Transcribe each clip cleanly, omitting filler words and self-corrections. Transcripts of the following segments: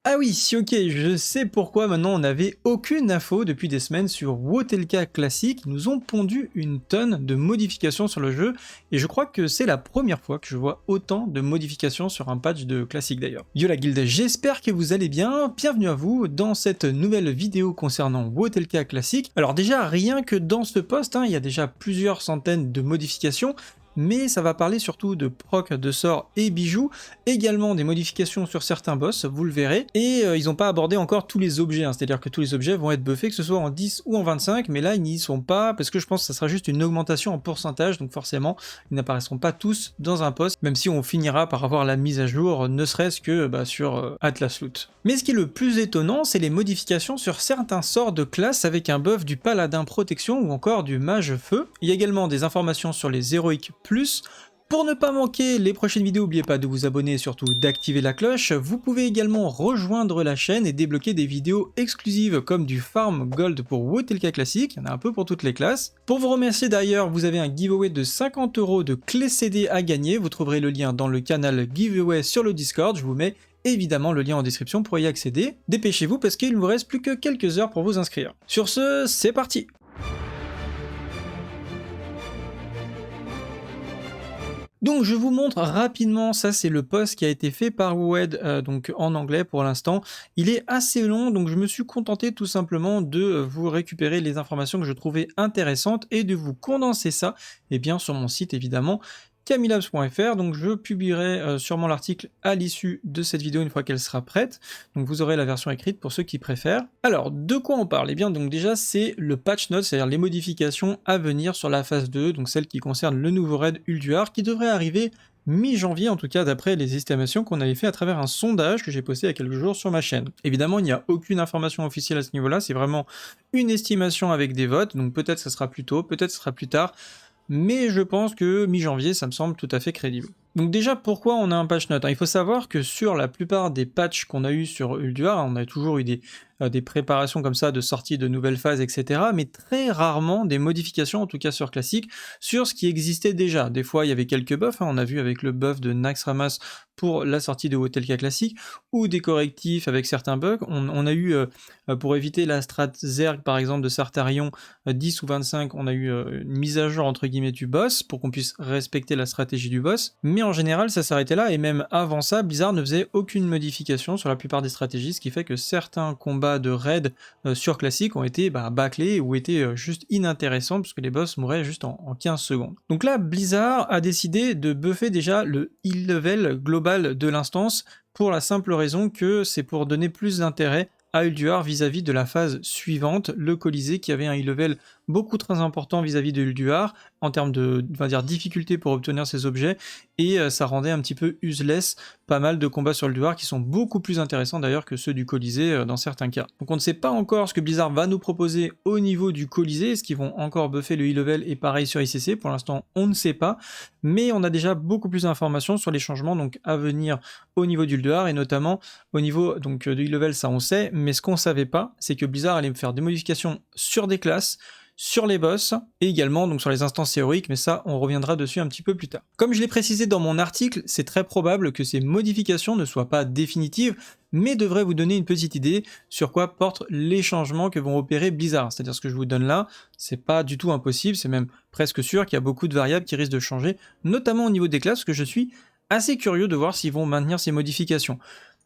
Ah oui, si, ok, je sais pourquoi maintenant on n'avait aucune info depuis des semaines sur Wotelka Classic. Ils nous ont pondu une tonne de modifications sur le jeu et je crois que c'est la première fois que je vois autant de modifications sur un patch de Classic d'ailleurs. Yo la guilde, j'espère que vous allez bien, bienvenue à vous dans cette nouvelle vidéo concernant Wotelka Classic. Alors déjà, rien que dans ce post, il y a déjà plusieurs centaines de modifications, mais ça va parler surtout de proc de sorts et bijoux, également des modifications sur certains boss, vous le verrez, et ils n'ont pas abordé encore tous les objets, c'est-à-dire que tous les objets vont être buffés, que ce soit en 10 ou en 25, mais là ils n'y sont pas, parce que je pense que ça sera juste une augmentation en pourcentage, donc forcément ils n'apparaîtront pas tous dans un post, même si on finira par avoir la mise à jour, ne serait-ce que sur Atlas Loot. Mais ce qui est le plus étonnant, c'est les modifications sur certains sorts de classe avec un buff du paladin protection ou encore du mage feu. Il y a également des informations sur les héroïques plus. Pour ne pas manquer les prochaines vidéos, n'oubliez pas de vous abonner et surtout d'activer la cloche. Vous pouvez également rejoindre la chaîne et débloquer des vidéos exclusives comme du farm gold pour Wotelka Classic, il y en a un peu pour toutes les classes. Pour vous remercier d'ailleurs, vous avez un giveaway de 50 € de clés CD à gagner, vous trouverez le lien dans le canal giveaway sur le Discord, je vous mets évidemment le lien en description pour y accéder. Dépêchez-vous parce qu'il ne vous reste plus que quelques heures pour vous inscrire. Sur ce, c'est parti! Donc je vous montre rapidement, ça c'est le post qui a été fait par Wed, donc en anglais pour l'instant. Il est assez long, donc je me suis contenté tout simplement de vous récupérer les informations que je trouvais intéressantes et de vous condenser ça, et bien sur mon site évidemment, camilabs.fr, donc je publierai sûrement l'article à l'issue de cette vidéo une fois qu'elle sera prête, donc vous aurez la version écrite pour ceux qui préfèrent. Alors, de quoi on parle? Eh bien, donc déjà, c'est le patch notes, c'est-à-dire les modifications à venir sur la phase 2, donc celle qui concerne le nouveau raid Ulduar, qui devrait arriver mi-janvier, en tout cas d'après les estimations qu'on avait fait à travers un sondage que j'ai posté il y a quelques jours sur ma chaîne. Évidemment, il n'y a aucune information officielle à ce niveau-là, c'est vraiment une estimation avec des votes, donc peut-être ça sera plus tôt, peut-être ça sera plus tard, mais je pense que mi-janvier, ça me semble tout à fait crédible. Donc déjà, pourquoi on a un patch note? Il faut savoir que sur la plupart des patchs qu'on a eu sur Ulduar, on a toujours eu des préparations comme ça de sortie de nouvelles phases, etc., mais très rarement des modifications, en tout cas sur Classic, sur ce qui existait déjà. Des fois, il y avait quelques buffs, on a vu avec le buff de Naxxramas pour la sortie de Wotelka Classic, ou des correctifs avec certains bugs. On a eu, pour éviter la strat Zerg par exemple de Sartarion 10 ou 25, on a eu une mise à jour entre guillemets du boss, pour qu'on puisse respecter la stratégie du boss, mais en général ça s'arrêtait là, et même avant ça, Blizzard ne faisait aucune modification sur la plupart des stratégies, ce qui fait que certains combats de raid sur Classic ont été bâclés ou étaient juste inintéressants, parce que les boss mouraient juste en 15 secondes. Donc là, Blizzard a décidé de buffer déjà le heal level global de l'instance, pour la simple raison que c'est pour donner plus d'intérêt à Ulduar vis-à-vis de la phase suivante, le Colisée, qui avait un heal level beaucoup très important vis-à-vis de Ulduar, en termes de, on va dire, difficulté pour obtenir ces objets, et ça rendait un petit peu useless pas mal de combats sur Ulduar qui sont beaucoup plus intéressants d'ailleurs que ceux du Colisée dans certains cas. Donc on ne sait pas encore ce que Blizzard va nous proposer au niveau du Colisée, est-ce qu'ils vont encore buffer le heal level, et pareil sur ICC, pour l'instant on ne sait pas, mais on a déjà beaucoup plus d'informations sur les changements donc à venir au niveau d'Ulduar, et notamment au niveau donc de heal level, ça on sait, mais ce qu'on savait pas, c'est que Blizzard allait faire des modifications sur des classes, sur les boss, et également donc sur les instances héroïques, mais ça on reviendra dessus un petit peu plus tard. Comme je l'ai précisé dans mon article, c'est très probable que ces modifications ne soient pas définitives, mais devraient vous donner une petite idée sur quoi portent les changements que vont opérer Blizzard. C'est-à-dire ce que je vous donne là, c'est pas du tout impossible, c'est même presque sûr qu'il y a beaucoup de variables qui risquent de changer, notamment au niveau des classes, parce que je suis assez curieux de voir s'ils vont maintenir ces modifications.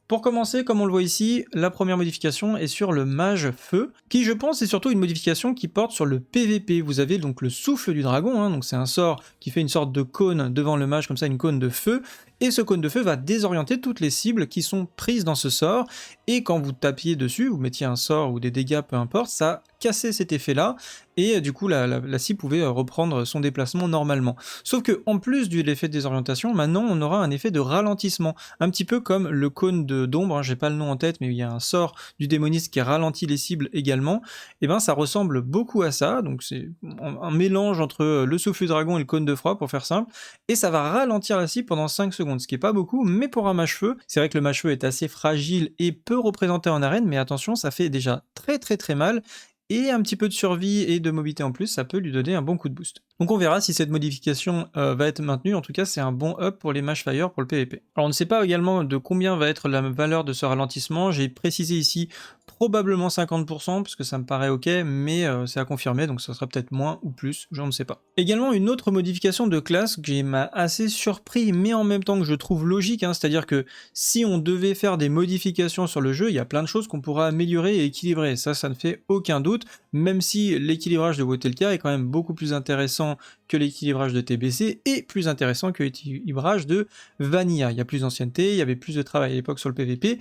Pour commencer, comme on le voit ici, la première modification est sur le mage feu, qui je pense est surtout une modification qui porte sur le PVP. Vous avez donc le souffle du dragon, donc c'est un sort qui fait une sorte de cône devant le mage, comme ça une cône de feu, et ce cône de feu va désorienter toutes les cibles qui sont prises dans ce sort, et quand vous tapiez dessus, vous mettiez un sort ou des dégâts, peu importe, ça cassait cet effet-là, et du coup la cible pouvait reprendre son déplacement normalement. Sauf que en plus de l'effet de désorientation, maintenant on aura un effet de ralentissement, un petit peu comme le cône d'ombre, j'ai pas le nom en tête, mais il y a un sort du démoniste qui ralentit les cibles également, et ben ça ressemble beaucoup à ça, donc c'est un mélange entre le souffle du dragon et le cône de froid pour faire simple, et ça va ralentir la cible pendant 5 secondes, ce qui est pas beaucoup, mais pour un mage-feu, c'est vrai que le mage-feu est assez fragile et peu représenté en arène, mais attention, ça fait déjà très mal, et un petit peu de survie et de mobilité en plus, ça peut lui donner un bon coup de boost. Donc on verra si cette modification va être maintenue. En tout cas, c'est un bon up pour les Mashfire pour le PVP. Alors on ne sait pas également de combien va être la valeur de ce ralentissement. J'ai précisé ici probablement 50% parce que ça me paraît ok, mais c'est à confirmer, donc ça sera peut-être moins ou plus, je ne sais pas. Également une autre modification de classe qui m'a assez surpris, mais en même temps que je trouve logique, hein, c'est-à-dire que si on devait faire des modifications sur le jeu, il y a plein de choses qu'on pourra améliorer et équilibrer, ça ne fait aucun doute, même si l'équilibrage de Wotelka est quand même beaucoup plus intéressant que l'équilibrage de TBC et plus intéressant que l'équilibrage de Vanilla. Il y a plus d'ancienneté, il y avait plus de travail à l'époque sur le PVP,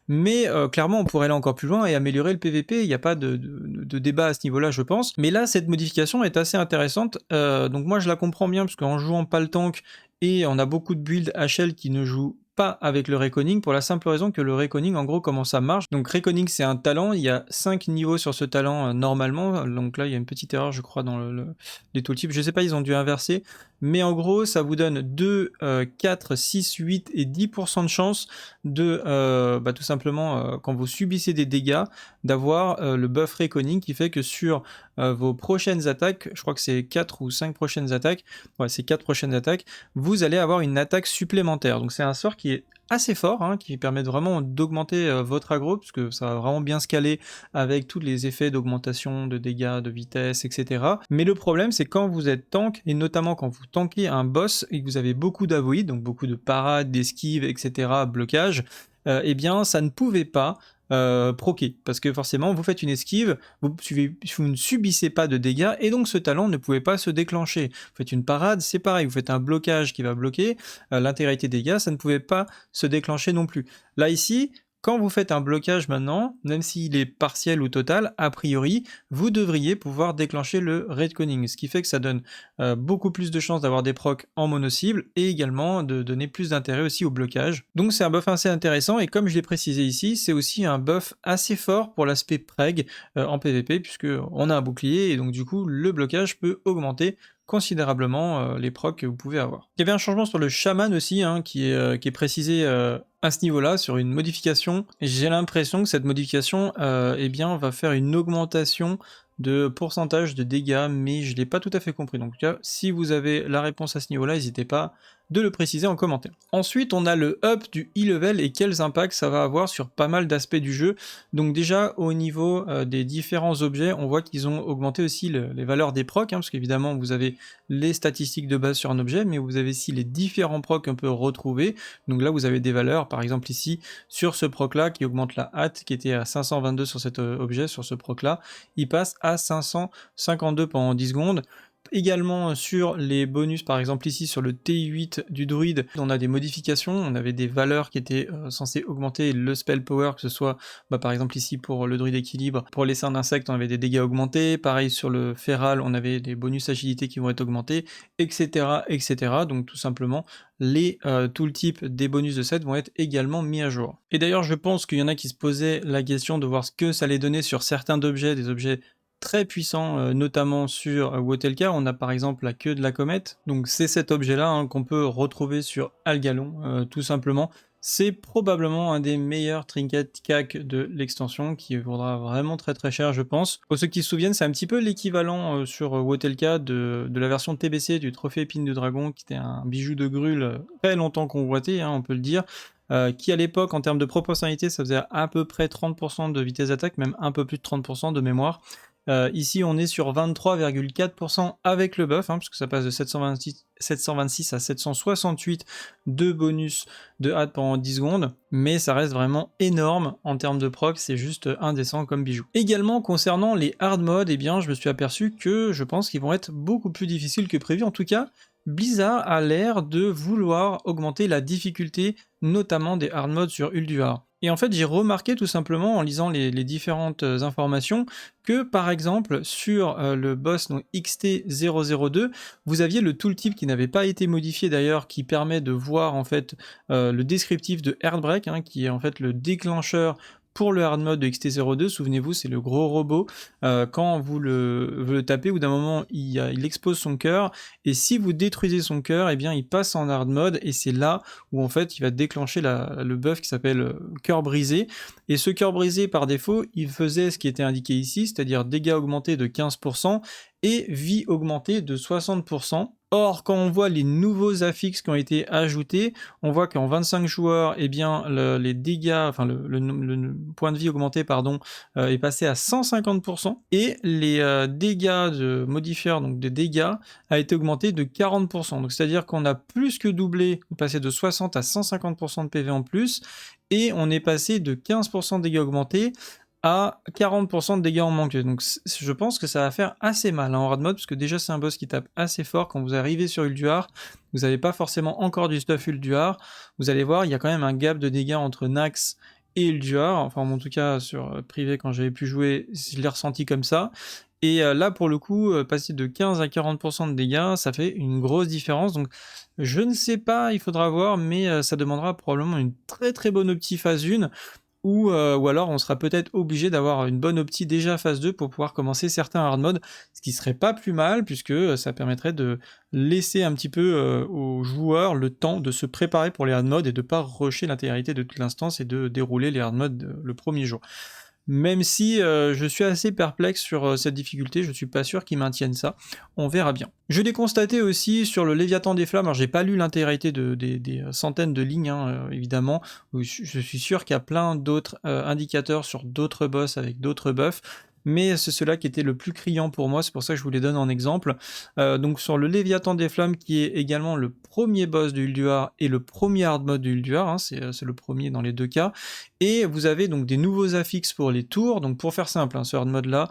mais clairement on pourrait aller encore plus loin et améliorer le PVP, il n'y a pas de débat à ce niveau-là je pense. Mais là cette modification est assez intéressante, donc moi je la comprends bien parce qu'en jouant pas le tank et on a beaucoup de builds HL qui ne jouent pas avec le Reckoning pour la simple raison que le Reckoning en gros comment ça marche. Donc Reckoning c'est un talent, il y a 5 niveaux sur ce talent normalement, donc là il y a une petite erreur je crois dans les tooltips, je sais pas ils ont dû inverser, mais en gros ça vous donne 2, 4, 6, 8 et 10% de chance de tout simplement quand vous subissez des dégâts d'avoir le buff Reckoning qui fait que sur vos prochaines attaques, je crois que c'est 4 ou 5 prochaines attaques, ouais c'est 4 prochaines attaques, vous allez avoir une attaque supplémentaire. Donc c'est un sort qui est assez fort, hein, qui permet vraiment d'augmenter votre aggro, parce que ça va vraiment bien se caler avec tous les effets d'augmentation de dégâts, de vitesse, etc. Mais le problème, c'est quand vous êtes tank, et notamment quand vous tankez un boss et que vous avez beaucoup d'avoid, donc beaucoup de parades, d'esquives, etc., blocage, eh bien ça ne pouvait pas proquer, parce que forcément vous faites une esquive, vous ne subissez pas de dégâts et donc ce talent ne pouvait pas se déclencher. Vous faites une parade, c'est pareil, vous faites un blocage qui va bloquer l'intégralité des dégâts, ça ne pouvait pas se déclencher non plus. Là ici, quand vous faites un blocage maintenant, même s'il est partiel ou total, a priori, vous devriez pouvoir déclencher le Redconning, ce qui fait que ça donne beaucoup plus de chances d'avoir des procs en mono-cible et également de donner plus d'intérêt aussi au blocage. Donc c'est un buff assez intéressant et comme je l'ai précisé ici, c'est aussi un buff assez fort pour l'aspect preg en PvP puisque on a un bouclier et donc du coup le blocage peut augmenter considérablement les procs que vous pouvez avoir. Il y avait un changement sur le chaman aussi, hein, qui est précisé à ce niveau-là, sur une modification. J'ai l'impression que cette modification eh bien, va faire une augmentation de pourcentage de dégâts, mais je ne l'ai pas tout à fait compris. Donc, en tout cas, si vous avez la réponse à ce niveau-là, n'hésitez pas de le préciser en commentaire. Ensuite, on a le up du e-level et quels impacts ça va avoir sur pas mal d'aspects du jeu. Donc déjà, au niveau des différents objets, on voit qu'ils ont augmenté aussi les valeurs des procs, hein, parce qu'évidemment, vous avez les statistiques de base sur un objet, mais vous avez aussi les différents procs qu'on peut retrouver. Donc là, vous avez des valeurs, par exemple ici, sur ce proc-là, qui augmente la hâte, qui était à 522 sur cet objet, sur ce proc-là, il passe à 552 pendant 10 secondes. Également sur les bonus, par exemple ici sur le TI8 du druide, on a des modifications, on avait des valeurs qui étaient censées augmenter le spell power, que ce soit par exemple ici pour le druide équilibre, pour les cernes d'insectes on avait des dégâts augmentés, pareil sur le feral on avait des bonus agilité qui vont être augmentés, etc. etc. Donc tout simplement les tooltips des bonus de set vont être également mis à jour. Et d'ailleurs je pense qu'il y en a qui se posaient la question de voir ce que ça allait donner sur certains objets, des objets très puissant, notamment sur Wotelka. On a par exemple la queue de la comète, donc c'est cet objet-là hein, qu'on peut retrouver sur Algalon, tout simplement. C'est probablement un des meilleurs trinkets CAC de l'extension, qui vaudra vraiment très très cher je pense. Pour ceux qui se souviennent, c'est un petit peu l'équivalent sur Wotelka de la version TBC du trophée épine de dragon, qui était un bijou de grul très longtemps convoité, hein, on peut le dire. Qui à l'époque en termes de proportionnalité ça faisait à peu près 30% de vitesse d'attaque, même un peu plus de 30% de mémoire. Ici on est sur 23,4% avec le buff, hein, puisque ça passe de 726 à 768 de bonus de hâte pendant 10 secondes, mais ça reste vraiment énorme en termes de proc, c'est juste indécent comme bijou. Également concernant les hard modes, eh bien je me suis aperçu que je pense qu'ils vont être beaucoup plus difficiles que prévu, en tout cas Blizzard a l'air de vouloir augmenter la difficulté, notamment des hard modes sur Ulduar. Et en fait, j'ai remarqué tout simplement en lisant les différentes informations que par exemple sur le boss donc, XT002, vous aviez le tooltip qui n'avait pas été modifié d'ailleurs, qui permet de voir en fait le descriptif de Heartbreak, hein, qui est en fait le déclencheur pour le hard mode de XT02, souvenez-vous, c'est le gros robot, quand vous le tapez, au bout d'un moment, il expose son cœur, et si vous détruisez son cœur, eh bien, il passe en hard mode, et c'est là où, en fait, il va déclencher le buff qui s'appelle cœur brisé, et ce cœur brisé, par défaut, il faisait ce qui était indiqué ici, c'est-à-dire dégâts augmentés de 15%, et vie augmentée de 60%. Or, quand on voit les nouveaux affixes qui ont été ajoutés, on voit qu'en 25 joueurs, eh bien, les dégâts, enfin le point de vie augmenté, pardon, est passé à 150%, et les dégâts de modifieur, donc de dégâts, a été augmenté de 40%. Donc c'est-à-dire qu'on a plus que doublé, on est passé de 60 à 150% de PV en plus, et on est passé de 15% de dégâts augmentés à 40% de dégâts en manque. Donc je pense que ça va faire assez mal en hard mode, parce que déjà c'est un boss qui tape assez fort. Quand vous arrivez sur Ulduar, vous n'avez pas forcément encore du stuff Ulduar, vous allez voir, il y a quand même un gap de dégâts entre Nax et Ulduar, enfin en tout cas sur privé quand j'avais pu jouer, je l'ai ressenti comme ça. Et là pour le coup, passer de 15 à 40% de dégâts, ça fait une grosse différence. Donc je ne sais pas, il faudra voir, mais ça demandera probablement une très très bonne opti phase 1, ou alors on sera peut-être obligé d'avoir une bonne opti déjà phase 2 pour pouvoir commencer certains hard mode, ce qui serait pas plus mal, puisque ça permettrait de laisser un petit peu aux joueurs le temps de se préparer pour les hard mode et de pas rusher l'intégralité de toute l'instance et de dérouler les hard mode le premier jour. Même si je suis assez perplexe sur cette difficulté, je suis pas sûr qu'ils maintiennent ça, on verra bien. Je l'ai constaté aussi sur le Léviathan des Flammes, alors j'ai pas lu l'intégralité des centaines de lignes, hein, évidemment, où je suis sûr qu'il y a plein d'autres indicateurs sur d'autres boss avec d'autres buffs, mais c'est cela qui était le plus criant pour moi, c'est pour ça que je vous les donne en exemple. Donc sur le Léviathan des Flammes, qui est également le premier boss de Ulduar et le premier hard mode de Ulduar, hein, c'est le premier dans les deux cas, et vous avez donc des nouveaux affixes pour les tours. Donc pour faire simple, hein, ce hard mode là,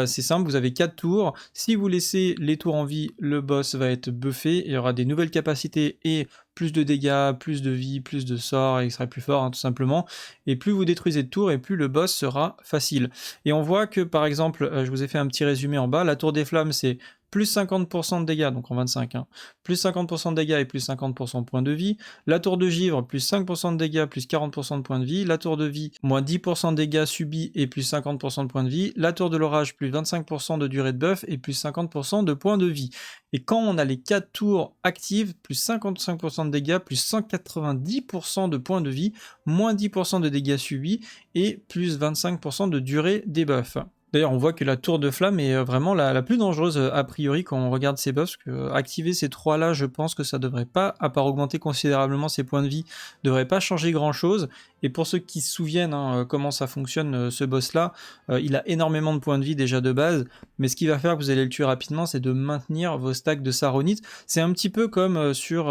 c'est simple, vous avez 4 tours, si vous laissez les tours en vie, le boss va être buffé, il y aura des nouvelles capacités et plus de dégâts, plus de vie, plus de sorts, et il sera plus fort, hein, tout simplement, et plus vous détruisez de tours, et plus le boss sera facile. Et on voit que par exemple, je vous ai fait un petit résumé en bas, la tour des flammes c'est plus 50% de dégâts, donc en 25, hein, plus 50% de dégâts et plus 50% de points de vie. La tour de givre, plus 5% de dégâts, plus 40% de points de vie. La tour de vie, moins 10% de dégâts subis et plus 50% de points de vie. La tour de l'orage, plus 25% de durée de buff et plus 50% de points de vie. Et quand on a les 4 tours actives, plus 55% de dégâts, plus 190% de points de vie, moins 10% de dégâts subis et plus 25% de durée des buffs. D'ailleurs, on voit que la tour de flamme est vraiment la plus dangereuse a priori quand on regarde ces buffs, que activer ces trois-là, je pense que ça devrait pas, à part augmenter considérablement ses points de vie, devrait pas changer grand-chose. Et pour ceux qui se souviennent hein, comment ça fonctionne ce boss-là, il a énormément de points de vie déjà de base, mais ce qui va faire que vous allez le tuer rapidement, c'est de maintenir vos stacks de Saronite. C'est un petit peu comme sur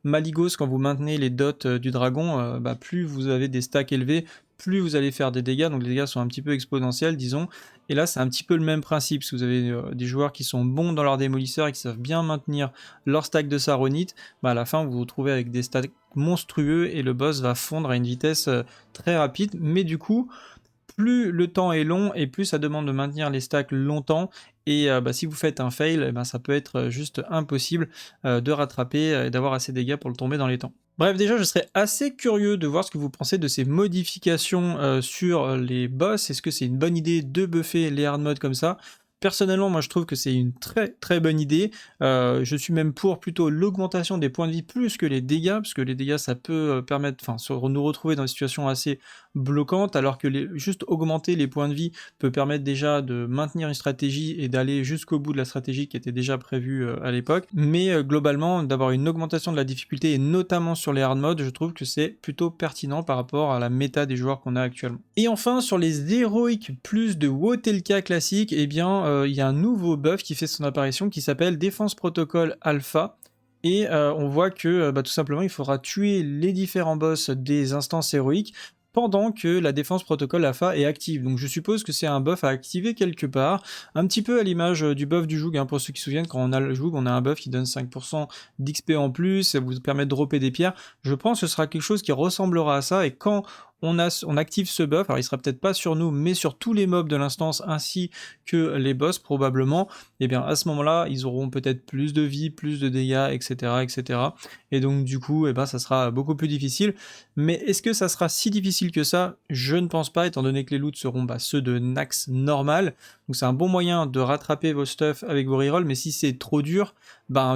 Malygos, quand vous maintenez les dots du dragon, plus vous avez des stacks élevés, plus vous allez faire des dégâts, donc les dégâts sont un petit peu exponentiels, disons, et là c'est un petit peu le même principe. Si vous avez des joueurs qui sont bons dans leur démolisseur et qui savent bien maintenir leur stack de Saronite, à la fin vous vous retrouvez avec des stacks monstrueux et le boss va fondre à une vitesse très rapide, mais du coup, plus le temps est long et plus ça demande de maintenir les stacks longtemps, et si vous faites un fail, ça peut être juste impossible de rattraper et d'avoir assez de dégâts pour le tomber dans les temps. Bref, déjà, je serais assez curieux de voir ce que vous pensez de ces modifications sur les boss. Est-ce que c'est une bonne idée de buffer les hard modes comme ça ? Personnellement, moi je trouve que c'est une très très bonne idée. Je suis même pour plutôt l'augmentation des points de vie plus que les dégâts, parce que les dégâts ça peut permettre, nous retrouver dans des situations assez bloquantes, alors que juste augmenter les points de vie peut permettre déjà de maintenir une stratégie et d'aller jusqu'au bout de la stratégie qui était déjà prévue à l'époque. Mais globalement, d'avoir une augmentation de la difficulté, et notamment sur les hard modes, je trouve que c'est plutôt pertinent par rapport à la méta des joueurs qu'on a actuellement. Et enfin, sur les héroïques plus de Wotelka classique, eh bien il y a un nouveau buff qui fait son apparition qui s'appelle Défense Protocole Alpha, et on voit que tout simplement il faudra tuer les différents boss des instances héroïques pendant que la défense protocole alpha est active. Donc je suppose que c'est un buff à activer quelque part, un petit peu à l'image du buff du joug, hein, pour ceux qui se souviennent, quand on a le joug, on a un buff qui donne 5% d'XP en plus, ça vous permet de dropper des pierres. Je pense que ce sera quelque chose qui ressemblera à ça, et quand on active ce buff, alors il sera peut-être pas sur nous, mais sur tous les mobs de l'instance ainsi que les boss probablement, et bien à ce moment-là, ils auront peut-être plus de vie, plus de dégâts, etc., etc. Et donc du coup, et ben ça sera beaucoup plus difficile. Mais est-ce que ça sera si difficile que ça? Je ne pense pas, étant donné que les loots seront ceux de Nax normal. Donc c'est un bon moyen de rattraper vos stuff avec vos rerolls, mais si c'est trop dur,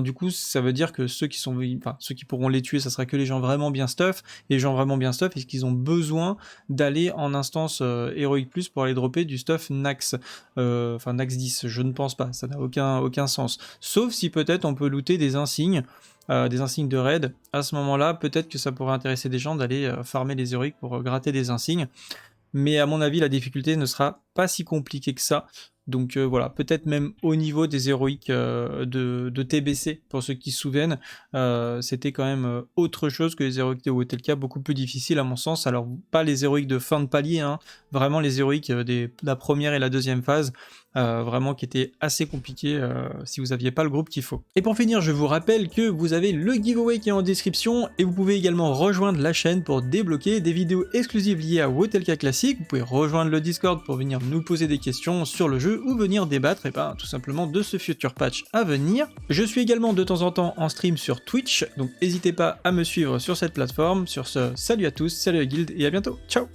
du coup ça veut dire que ceux qui pourront les tuer, ça sera que les gens vraiment bien stuff, et les gens vraiment bien stuff, est-ce qu'ils ont besoin d'aller en instance Heroic Plus pour aller dropper du stuff Nax, Nax 10, je ne pense pas, ça n'a aucun sens. Sauf si peut-être on peut looter des insignes de raid, à ce moment-là, peut-être que ça pourrait intéresser des gens d'aller farmer les héroïques pour gratter des insignes, mais à mon avis, la difficulté ne sera pas si compliquée que ça. Donc voilà, peut-être même au niveau des héroïques de TBC, pour ceux qui se souviennent, c'était quand même autre chose que les héroïques de Wotelka, beaucoup plus difficile à mon sens. Alors pas les héroïques de fin de palier, hein, vraiment les héroïques de la première et la deuxième phase, vraiment qui étaient assez compliqués si vous n'aviez pas le groupe qu'il faut. Et pour finir, je vous rappelle que vous avez le giveaway qui est en description, et vous pouvez également rejoindre la chaîne pour débloquer des vidéos exclusives liées à Wotelka Classic. Vous pouvez rejoindre le Discord pour venir nous poser des questions sur le jeu ou venir débattre tout simplement de ce futur patch à venir. Je suis également de temps en temps en stream sur Twitch, donc n'hésitez pas à me suivre sur cette plateforme. Sur ce, salut à tous, salut à Guild et à bientôt, ciao.